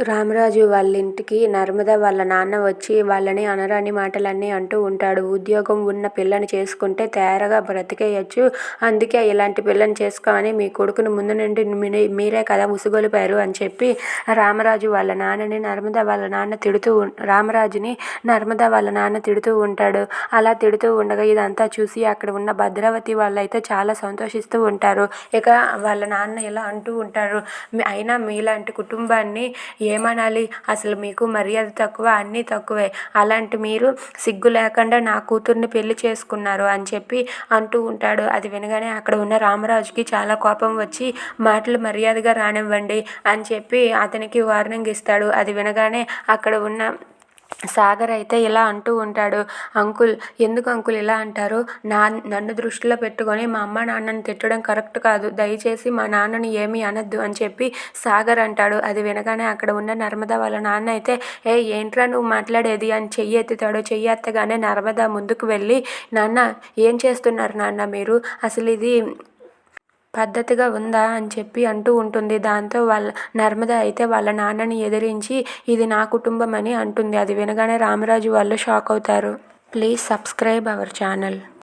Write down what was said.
రామరాజు వాళ్ళింటికి నర్మద వాళ్ళ నాన్న వచ్చి వాళ్ళని అనరాని మాటలన్నీ అంటూ ఉంటాడు. ఉద్యోగం ఉన్న పిల్లని చేసుకుంటే తేరగా బ్రతికేయచ్చు, అందుకే ఇలాంటి పిల్లని చేసుకోమని మీ కొడుకుని ముందు నుండి మీరే కదా ఉసుగొలిపారు అని చెప్పి రామరాజు వాళ్ళ నాన్నని రామరాజుని నర్మద వాళ్ళ నాన్న తిడుతూ ఉంటాడు. అలా తిడుతూ ఉండగా ఇదంతా చూసి అక్కడ ఉన్న భద్రావతి వాళ్ళైతే చాలా సంతోషిస్తూ ఉంటారు. ఇక వాళ్ళ నాన్న ఇలా అంటూ ఉంటారు, అయినా మీలాంటి కుటుంబాన్ని ఏమనాలి, అసలు మీకు మర్యాద తక్కువ, అన్నీ తక్కువే, అలాంటి మీరు సిగ్గు లేకుండా నా కూతుర్ని పెళ్లి చేసుకున్నారు అని చెప్పి అంటూ ఉంటాడు. అది వినగానే అక్కడ ఉన్న రామరాజుకి చాలా కోపం వచ్చి మాటలు మర్యాదగా రానివ్వండి అని చెప్పి అతనికి వార్నింగ్ ఇస్తాడు. అది వినగానే అక్కడ ఉన్న సాగర్ అయితే ఇలా అంటూ ఉంటాడు, అంకుల్ ఎందుకు అంకుల్ ఇలా అంటారు, నన్ను దృష్టిలో పెట్టుకొని మా అమ్మ నాన్నని తిట్టడం కరెక్ట్ కాదు, దయచేసి మా నాన్నని ఏమీ అనద్దు అని చెప్పి సాగర్ అంటాడు. అది వినగానే అక్కడ ఉన్న నర్మద వాళ్ళ నాన్న అయితే ఏంట్రా నువ్వు మాట్లాడేది అని చెయ్యి ఎత్తుతాడు. చెయ్యి ఎత్తగానే నర్మద ముందుకు వెళ్ళి, నాన్న ఏం చేస్తున్నారు నాన్న మీరు, అసలు ఇది పద్ధతిగా ఉందా అని చెప్పి అంటూ ఉంటుంది. దాంతో నర్మద అయితే వాళ్ళ నాన్నని ఎదిరించి ఇది నా కుటుంబం అని అంటుంది. అది వినగానే రామరాజు వాళ్ళు షాక్ అవుతారు. Please subscribe our channel.